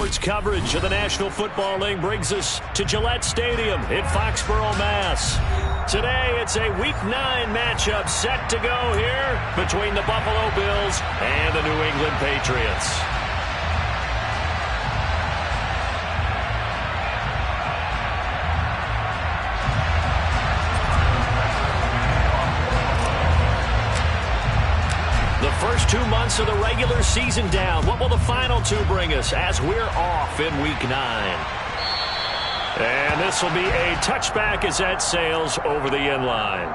Sports coverage of the National Football League brings us to Gillette Stadium in Foxborough, Mass. Today, it's a Week 9 matchup set to go here between the Buffalo Bills and the New England Patriots. The first 2 months of the regular season down. What will the final 2 bring us as we're off in Week 9? And this will be a touchback as that sails over the end line.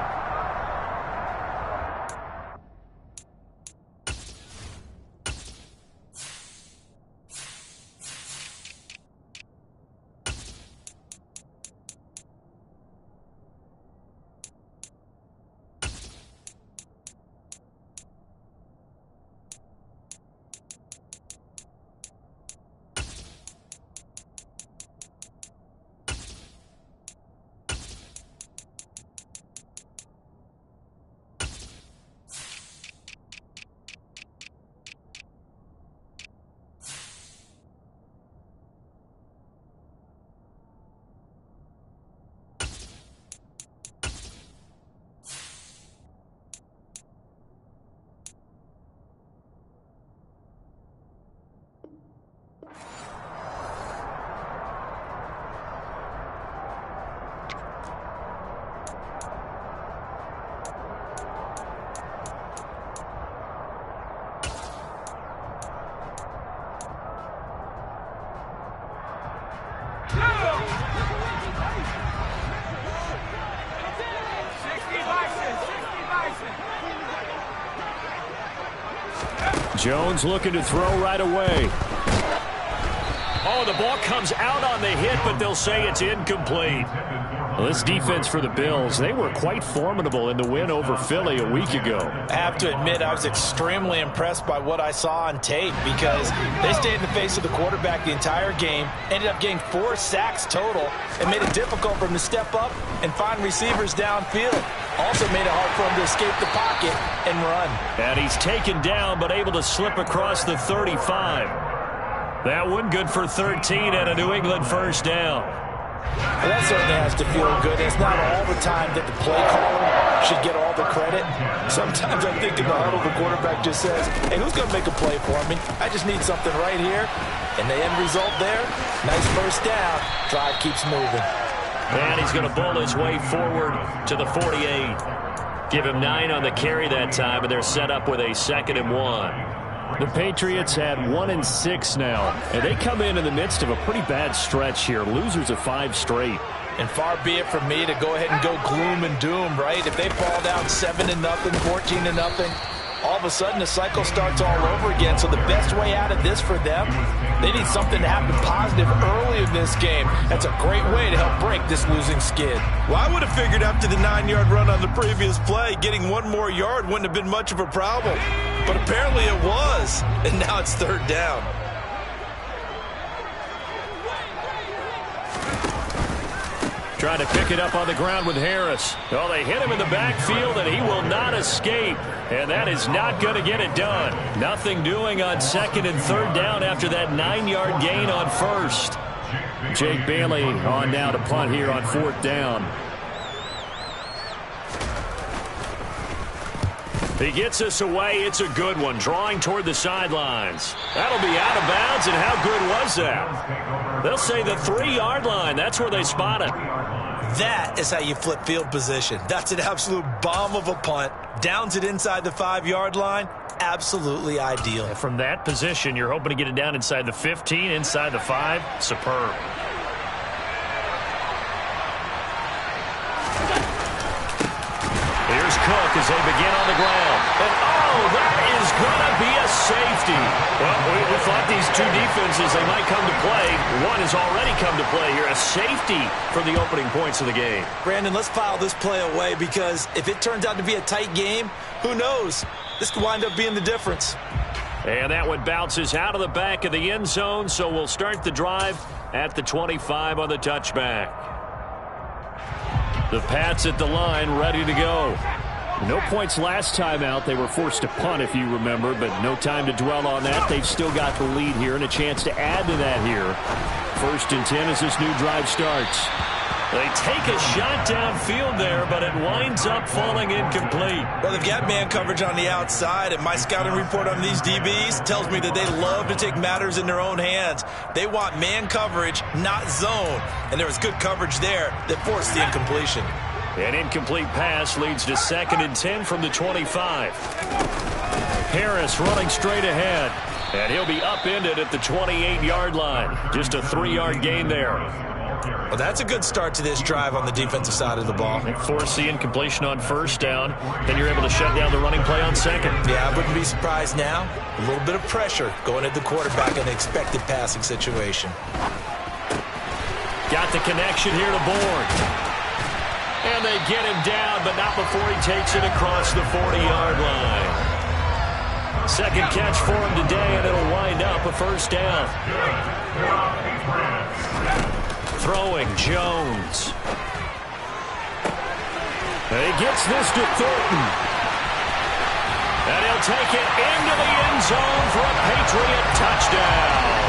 Jones looking to throw right away. Oh, the ball comes out on the hit, but they'll say it's incomplete. Well, this defense for the Bills, they were quite formidable in the win over Philly a week ago. I have to admit, I was extremely impressed by what I saw on tape because they stayed in the face of the quarterback the entire game, ended up getting 4 sacks total, and made it difficult for him to step up and find receivers downfield. Also made it hard for him to escape the pocket and run. And he's taken down, but able to slip across the 35. That one good for 13 and a New England first down. Well, that certainly has to feel good. It's not all the time that the play caller should get all the credit. Sometimes I think in the huddle, the quarterback just says, hey, who's going to make a play for me? I just need something right here. And the end result there, nice first down. Drive keeps moving. And he's going to bull his way forward to the 48. Give him 9 on the carry that time, and they're set up with a 2nd and 1. The Patriots had 1-6 now, and they come in the midst of a pretty bad stretch here. Losers of 5 straight. And far be it from me to go ahead and go gloom and doom, right? If they fall down 7-0, 14-0, all of a sudden the cycle starts all over again. So the best way out of this for them, they need something to happen positive early in this game. That's a great way to help break this losing skid. Well, I would have figured after the 9-yard run on the previous play, getting 1 more yard wouldn't have been much of a problem. But apparently it was, and now it's 3rd down. Trying to pick it up on the ground with Harris. Oh, they hit him in the backfield, and he will not escape. And that is not going to get it done. Nothing doing on 2nd and 3rd down after that 9-yard gain on 1st. Jake Bailey on now to punt here on 4th down. He gets us away. It's a good one. Drawing toward the sidelines. That'll be out of bounds, and how good was that? They'll say the 3-yard line. That's where they spot it. That is how you flip field position. That's an absolute bomb of a punt. Downs it inside the 5-yard line. Absolutely ideal. And from that position, you're hoping to get it down inside the 15, inside the 5. Superb. Here's Cook as they begin on the ground. And that is going to be a safety. Well, we thought these 2 defenses, they might come to play. One has already come to play here. A safety for the opening points of the game. Brandon, let's file this play away because if it turns out to be a tight game, who knows? This could wind up being the difference. And that one bounces out of the back of the end zone, so we'll start the drive at the 25 on the touchback. The Pats at the line, ready to go. No points last time out. They were forced to punt, if you remember, but no time to dwell on that. They've still got the lead here and a chance to add to that here. 1st and 10 as this new drive starts. They take a shot downfield there, but it winds up falling incomplete. Well, they've got man coverage on the outside, and my scouting report on these DBs tells me that they love to take matters in their own hands. They want man coverage, not zone. And there was good coverage there that forced the incompletion. An incomplete pass leads to 2nd and 10 from the 25. Harris running straight ahead. And he'll be upended at the 28-yard line. Just a 3-yard gain there. Well, that's a good start to this drive on the defensive side of the ball. They force the incompletion on 1st down. Then you're able to shut down the running play on 2nd. Yeah, I wouldn't be surprised now. A little bit of pressure going at the quarterback in an expected passing situation. Got the connection here to Bourne. And they get him down, but not before he takes it across the 40-yard line. 2nd catch for him today, and it'll wind up a 1st down. Throwing Jones. He gets this to Thornton. And he'll take it into the end zone for a Patriot touchdown.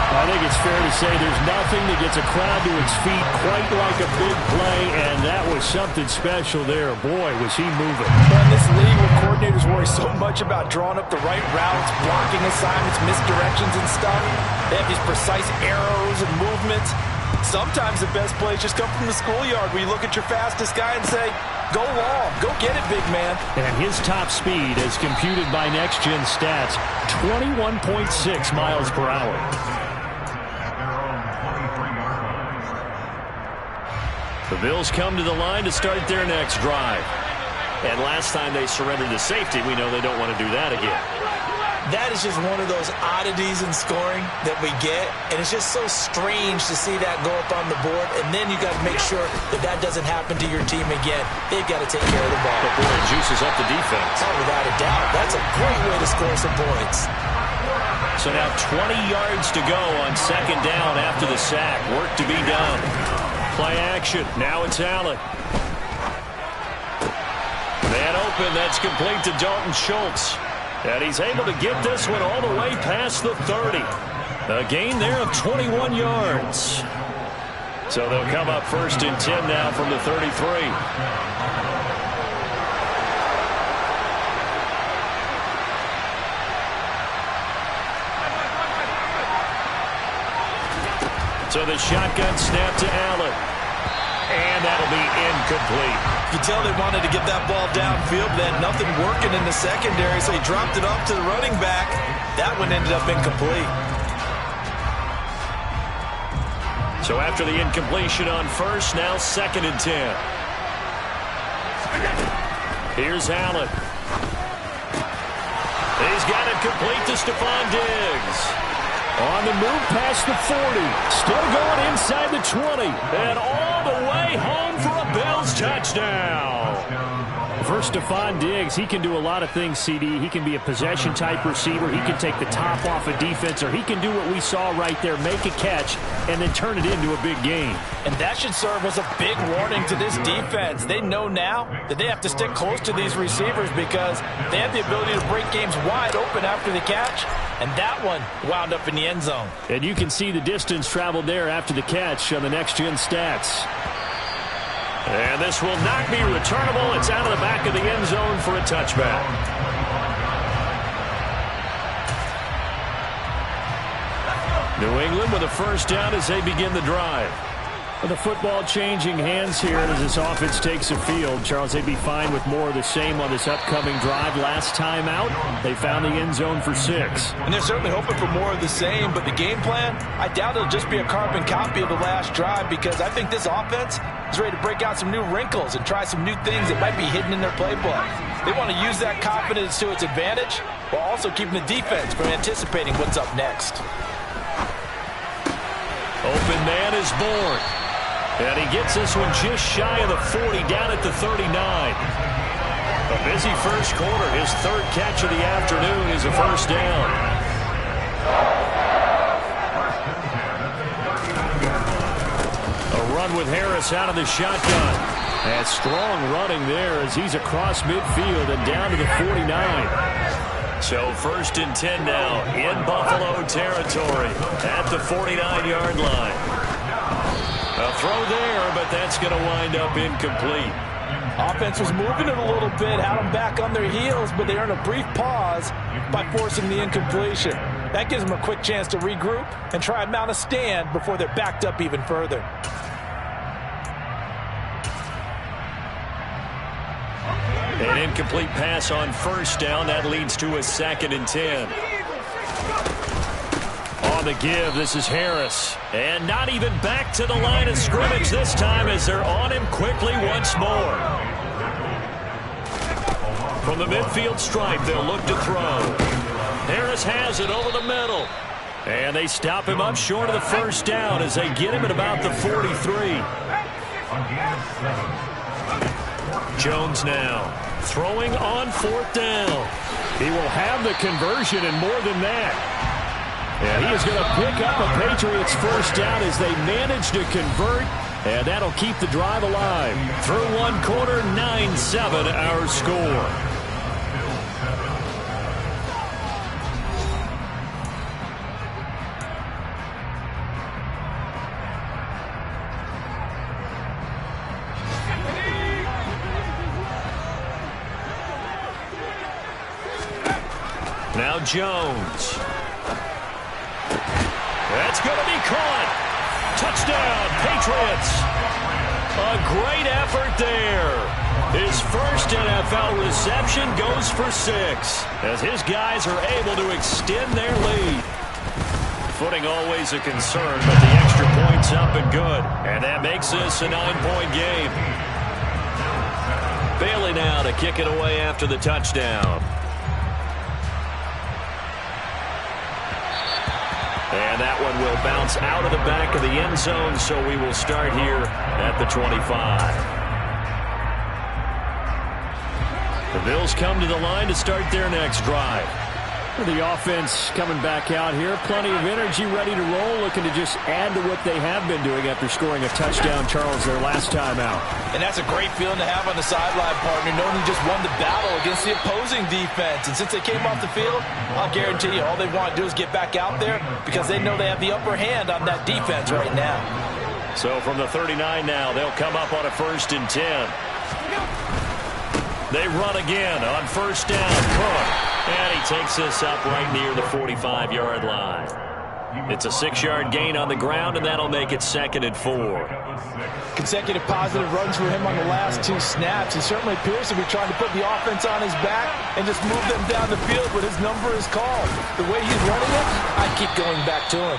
I think it's fair to say there's nothing that gets a crowd to its feet quite like a big play, and that was something special there. Boy, was he moving. In this league where coordinators worry so much about drawing up the right routes, blocking assignments, misdirections and stuff, they have these precise arrows and movements. Sometimes the best plays just come from the schoolyard where you look at your fastest guy and say, go long, go get it, big man. And his top speed, as computed by Next Gen Stats, 21.6 miles per hour. The Bills come to the line to start their next drive. And last time they surrendered to safety, we know they don't want to do that again. That is just one of those oddities in scoring that we get, and it's just so strange to see that go up on the board, and then you got to make sure that that doesn't happen to your team again. They've got to take care of the ball. But boy, it juices up the defense. Oh, without a doubt. That's a great way to score some points. So now 20 yards to go on 2nd down after the sack. Work to be done. Play action. Now it's Allen. Man open. That's complete to Dalton Schultz. And he's able to get this one all the way past the 30. A gain there of 21 yards. So they'll come up 1st and 10 now from the 33. So the shotgun snap to Allen. And that'll be incomplete. You tell they wanted to get that ball downfield. They had nothing working in the secondary, so he dropped it off to the running back. That one ended up incomplete. So after the incompletion on 1st, now 2nd and 10. Here's Allen. He's got it complete to Stephon Diggs. On the move past the 40. Still going inside the 20. And all the way home for a Bills touchdown. For Stephon Diggs, he can do a lot of things, CD. He can be a possession-type receiver. He can take the top off a defense, or he can do what we saw right there, make a catch, and then turn it into a big game. And that should serve as a big warning to this defense. They know now that they have to stick close to these receivers because they have the ability to break games wide open after the catch. And that one wound up in the end zone. And you can see the distance traveled there after the catch on the next-gen stats. And this will not be returnable. It's out of the back of the end zone for a touchback. New England with a 1st down as they begin the drive. The football changing hands here as this offense takes the field. Charles, they'd be fine with more of the same on this upcoming drive. Last time out, they found the end zone for 6. And they're certainly hoping for more of the same, but the game plan, I doubt it'll just be a carbon copy of the last drive because I think this offense is ready to break out some new wrinkles and try some new things that might be hidden in their playbook. They want to use that confidence to its advantage while also keeping the defense from anticipating what's up next. Open man is Bourne. And he gets this one just shy of the 40, down at the 39. A busy first quarter. His 3rd catch of the afternoon is a 1st down. A run with Harris out of the shotgun. And strong running there as he's across midfield and down to the 49. So 1st and 10 now in Buffalo territory at the 49-yard line. A throw there, but that's going to wind up incomplete. Offense was moving it a little bit, had them back on their heels, but they earned a brief pause by forcing the incompletion. That gives them a quick chance to regroup and try and mount a stand before they're backed up even further. An incomplete pass on 1st down. That leads to a 2nd and 10. On the give, this is Harris. And not even back to the line of scrimmage this time as they're on him quickly once more. From the midfield stripe, they'll look to throw. Harris has it over the middle. And they stop him up short of the 1st down as they get him at about the 43. Jones now throwing on 4th down. He will have the conversion and more than that. And he is going to pick up a Patriots 1st down as they manage to convert. And that'll keep the drive alive. Through one quarter, 9-7 our score. Now Jones. That's going to be caught. Touchdown, Patriots. A great effort there. His first NFL reception goes for 6 as his guys are able to extend their lead. Footing always a concern, but the extra point's up and good. And that makes this a 9-point game. Bailey now to kick it away after the touchdown. And that one will bounce out of the back of the end zone, so we will start here at the 25. The Bills come to the line to start their next drive. The offense coming back out here. Plenty of energy, ready to roll, looking to just add to what they have been doing after scoring a touchdown, Charles, their last time out. And that's a great feeling to have on the sideline, partner, knowing you just won the battle against the opposing defense. And since they came off the field, I'll guarantee you all they want to do is get back out there because they know they have the upper hand on that defense right now. So from the 39 now, they'll come up on a 1st and 10. They run again on 1st down. Cook. And he takes this up right near the 45-yard line. It's a 6-yard gain on the ground, and that'll make it 2nd and 4. Consecutive positive runs for him on the last 2 snaps. He certainly appears to be trying to put the offense on his back and just move them down the field when his number is called. The way he's running it, I keep going back to him.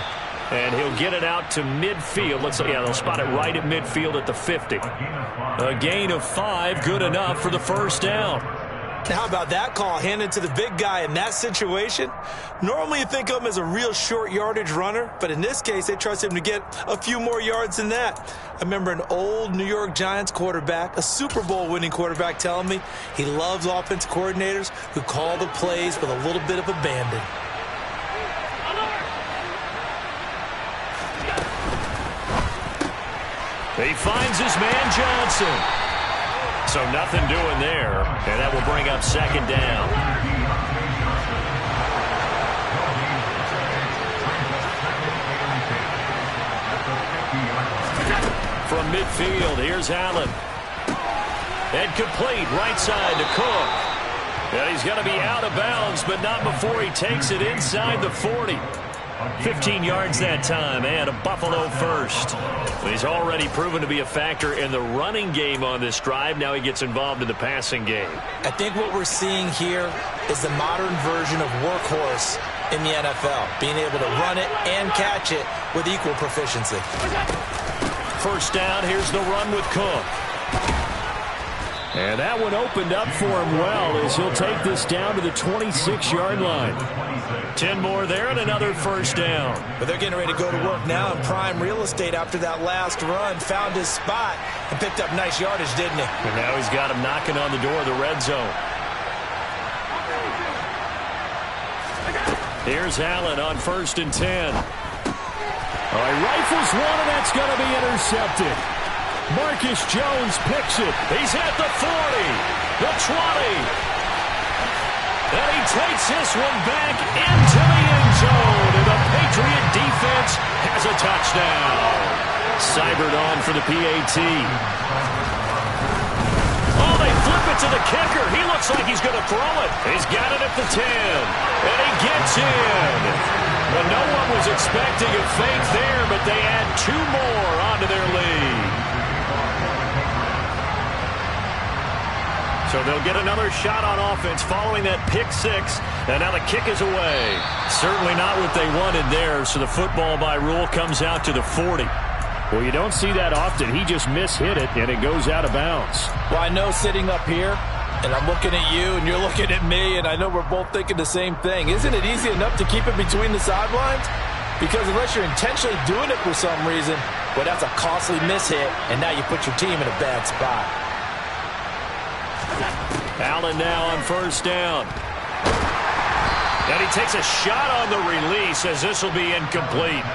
And he'll get it out to midfield. They'll spot it right at midfield at the 50. A gain of 5, good enough for the 1st down. How about that call handed to the big guy in that situation? Normally you think of him as a real short yardage runner, but in this case they trust him to get a few more yards than that. I remember an old New York Giants quarterback, a Super Bowl winning quarterback, telling me he loves offense coordinators who call the plays with a little bit of abandon. He finds his man Johnson. So nothing doing there, and that will bring up 2nd down. From midfield, here's Allen. And complete, right side to Cook. And he's going to be out of bounds, but not before he takes it inside the 40. 15 yards that time, and a Buffalo 1st. He's already proven to be a factor in the running game on this drive. Now he gets involved in the passing game. I think what we're seeing here is the modern version of workhorse in the NFL, being able to run it and catch it with equal proficiency. 1st down, here's the run with Cook. And that one opened up for him well as he'll take this down to the 26-yard line. 10 more there and another 1st down. But they're getting ready to go to work now in prime real estate after that last run. Found his spot and picked up nice yardage, didn't he? And now he's got him knocking on the door of the red zone. Here's Allen on 1st and 10. All right, rifles one, and that's going to be intercepted. Marcus Jones picks it. He's at the 40, the 20. And he takes this one back into the end zone. And the Patriot defense has a touchdown. Seibert on for the PAT. Oh, they flip it to the kicker. He looks like he's going to throw it. He's got it at the 10. And he gets in. But no one was expecting a fake there, but they add 2 more onto their lead. So they'll get another shot on offense following that pick 6. And now the kick is away. Certainly not what they wanted there. So the football by rule comes out to the 40. Well, you don't see that often. He just mishit it, and it goes out of bounds. Well, I know sitting up here, and I'm looking at you, and you're looking at me, and I know we're both thinking the same thing. Isn't it easy enough to keep it between the sidelines? Because unless you're intentionally doing it for some reason, well, that's a costly mishit, and now you put your team in a bad spot. Allen now on first down. And he takes a shot on the release as this will be incomplete.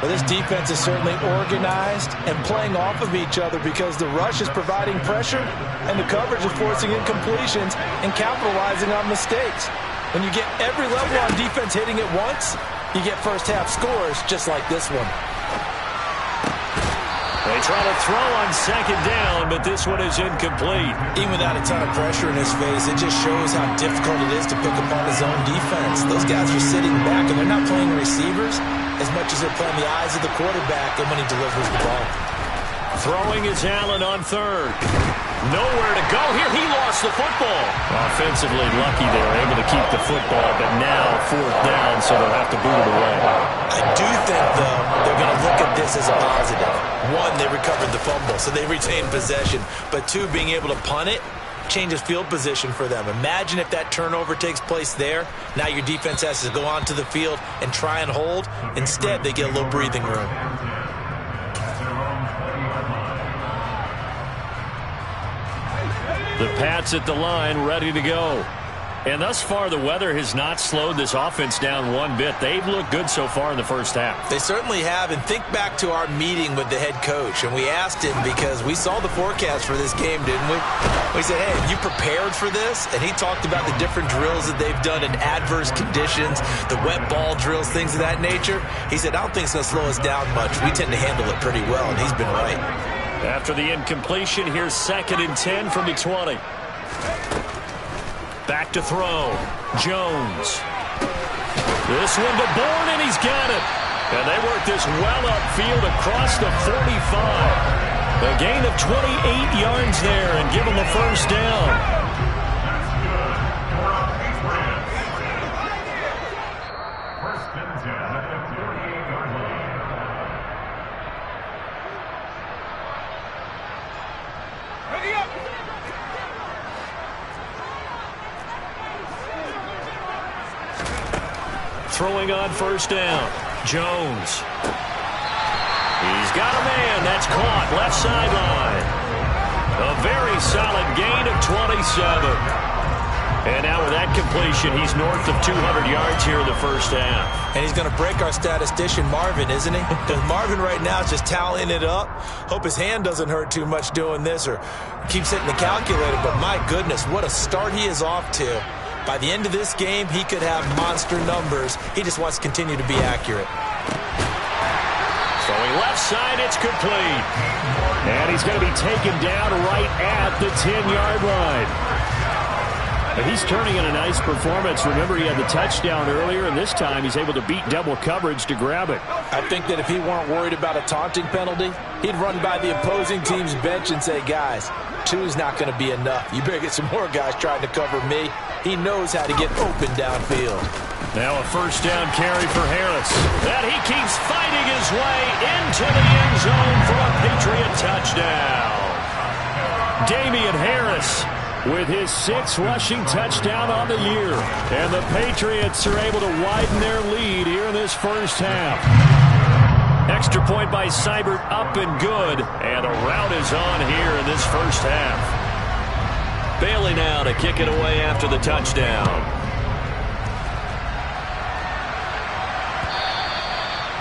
Well, this defense is certainly organized and playing off of each other because the rush is providing pressure and the coverage is forcing incompletions and capitalizing on mistakes. When you get every level on defense hitting it once, you get first half scores just like this one. They try to throw on second down, but this one is incomplete. Even without a ton of pressure in his face, it just shows how difficult it is to pick apart his own defense. Those guys are sitting back, and they're not playing receivers as much as they're playing the eyes of the quarterback and when he delivers the ball. Throwing is Allen on third. Nowhere to go here. He lost the football. Offensively lucky they were able to keep the football, but now fourth down, so they'll have to boot it away. I do think, though, they're going to look at this as a positive. 1, they recovered the fumble, so they retained possession. But 2, being able to punt it changes field position for them. Imagine if that turnover takes place there. Now your defense has to go onto the field and try and hold. Instead, they get a little breathing room. The Pats at the line, ready to go. And thus far, the weather has not slowed this offense down one bit. They've looked good so far in the first half. They certainly have. And think back to our meeting with the head coach. And we asked him because we saw the forecast for this game, didn't we? We said, hey, have you prepared for this? And he talked about the different drills that they've done in adverse conditions, the wet ball drills, things of that nature. He said, I don't think it's going to slow us down much. We tend to handle it pretty well, and he's been right. After the incompletion, here's 2nd and 10 from the 20. Back to throw. Jones. This one to Bourne, and he's got it. And they work this well upfield across the 45. A gain of 28 yards there and give them the first down. Throwing on first down. Jones. He's got a man. That's caught. Left sideline. A very solid gain of 27. And now with that completion, he's north of 200 yards here in the first half. And he's going to break our statistician, Marvin, isn't he? Because Marvin right now is just tallying it up. Hope his hand doesn't hurt too much doing this or keeps hitting the calculator. But my goodness, what a start he is off to. By the end of this game, he could have monster numbers. He just wants to continue to be accurate. Throwing left side, it's complete. And he's going to be taken down right at the 10-yard line. But he's turning in a nice performance. Remember, he had the touchdown earlier, and this time he's able to beat double coverage to grab it. I think that if he weren't worried about a taunting penalty, he'd run by the opposing team's bench and say, guys, 2's not going to be enough. You better get some more guys trying to cover me. He knows how to get open downfield. Now a first down carry for Harris. And he keeps fighting his way into the end zone for a Patriot touchdown. Damian Harris with his 6th rushing touchdown on the year. And the Patriots are able to widen their lead here in this first half. Extra point by Seibert, up and good. And a rout is on here in this first half. Bailey now to kick it away after the touchdown.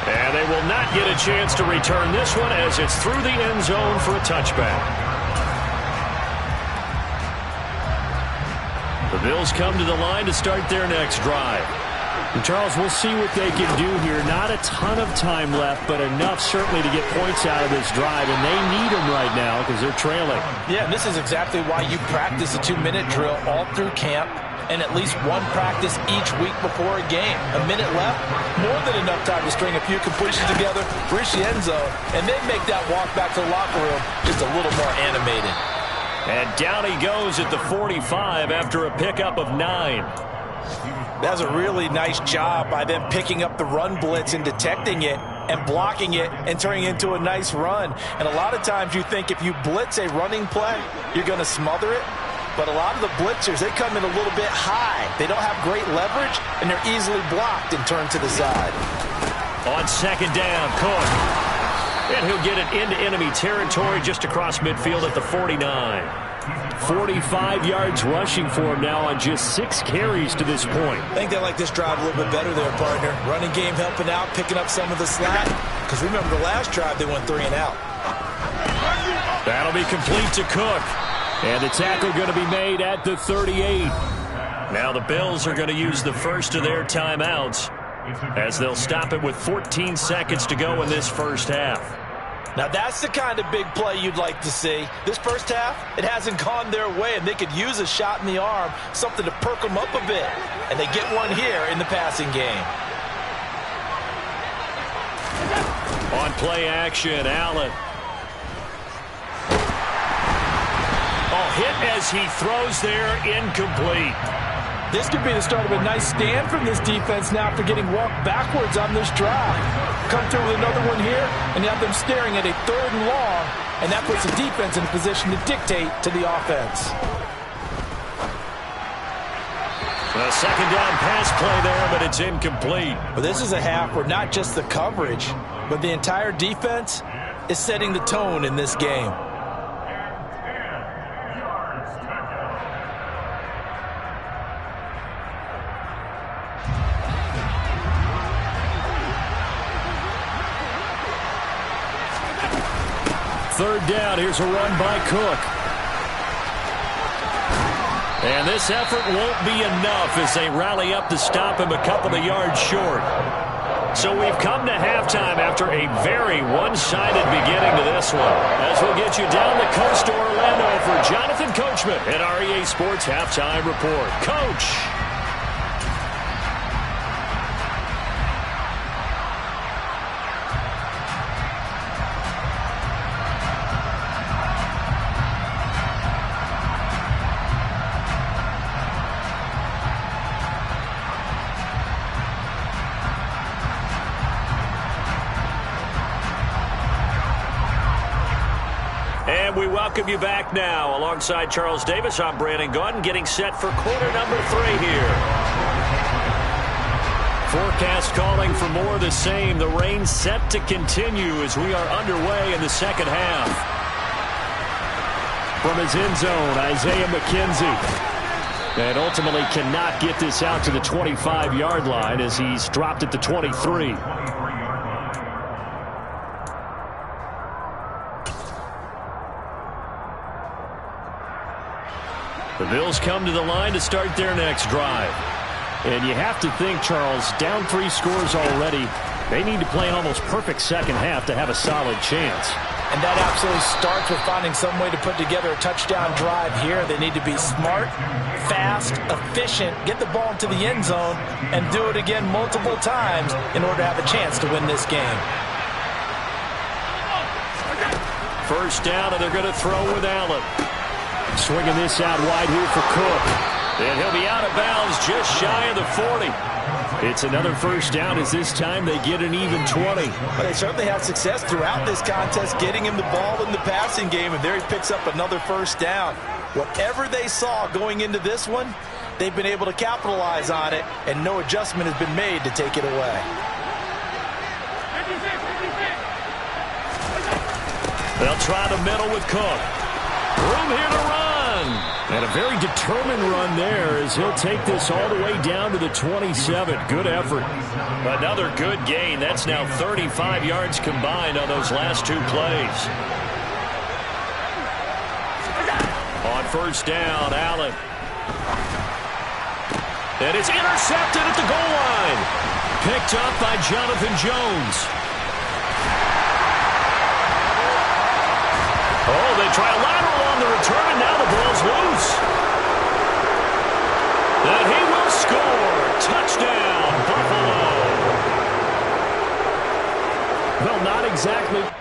And They will not get a chance to return this one as it's through the end zone for a touchback. The Bills come to the line to start their next drive. And Charles, we'll see what they can do here. Not a ton of time left, but enough certainly to get points out of this drive, and they need them right now because they're trailing. Yeah, and this is exactly why you practice a 2-minute drill all through camp and at least one practice each week before a game. A minute left, more than enough time to string a few completions together, reach the end zone, and then make that walk back to the locker room just a little more animated. And down he goes at the 45 after a pickup of 9. That's a really nice job by them picking up the run blitz and detecting it and blocking it and turning it into a nice run. And a lot of times you think if you blitz a running play, you're going to smother it. But a lot of the blitzers, they come in a little bit high. They don't have great leverage, and they're easily blocked and turned to the side. On second down, Cook. And he'll get it into enemy territory just across midfield at the 49. 45 yards rushing for him now on just 6 carries to this point. I think they like this drive a little bit better there, partner. Running game helping out, picking up some of the slack. Because remember the last drive, they went 3 and out. That'll be complete to Cook. And the tackle going to be made at the 38. Now the Bills are going to use the first of their timeouts as they'll stop it with 14 seconds to go in this first half. Now that's the kind of big play you'd like to see. This first half, it hasn't gone their way, and they could use a shot in the arm, something to perk them up a bit. And they get one here in the passing game. On play action, Allen. Hit as he throws there, incomplete. This could be the start of a nice stand from this defense now after getting walked backwards on this drive. Come through with another one here, and you have them staring at a 3rd and long, and that puts the defense in a position to dictate to the offense. A second down pass play there, but it's incomplete. Well, this is a half where not just the coverage, but the entire defense is setting the tone in this game. Third down, here's a run by Cook. And this effort won't be enough as they rally up to stop him a couple of yards short. So we've come to halftime after a very one-sided beginning to this one. As we'll get you down the coast to Orlando for Jonathan Coachman at our EA Sports Halftime Report. Coach. And we welcome you back now. Alongside Charles Davis, I'm Brandon Gaudin, getting set for quarter number 3 here. Forecast calling for more of the same. The rain set to continue as we are underway in the second half. From his end zone, Isaiah McKenzie. And ultimately cannot get this out to the 25-yard line as he's dropped at the 23. The Bills come to the line to start their next drive. And you have to think, Charles, down 3 scores already. They need to play an almost perfect second half to have a solid chance. And that absolutely starts with finding some way to put together a touchdown drive here. They need to be smart, fast, efficient, get the ball into the end zone, and do it again multiple times in order to have a chance to win this game. First down, and they're going to throw with Allen. Swinging this out wide here for Cook. And he'll be out of bounds just shy of the 40. It's another first down as this time they get an even 20. Well, they certainly had success throughout this contest getting him the ball in the passing game, and there he picks up another first down. Whatever they saw going into this one, they've been able to capitalize on it, and no adjustment has been made to take it away. They'll try the middle with Cook. Room here to run. And a very determined run there as he'll take this all the way down to the 27. Good effort. Another good gain. That's now 35 yards combined on those last two plays. On first down, Allen. And it's intercepted at the goal line. Picked up by Jonathan Jones. Oh, they try a lateral on the return, and now the ball's loose. And he will score. Touchdown, Buffalo. Well, not exactly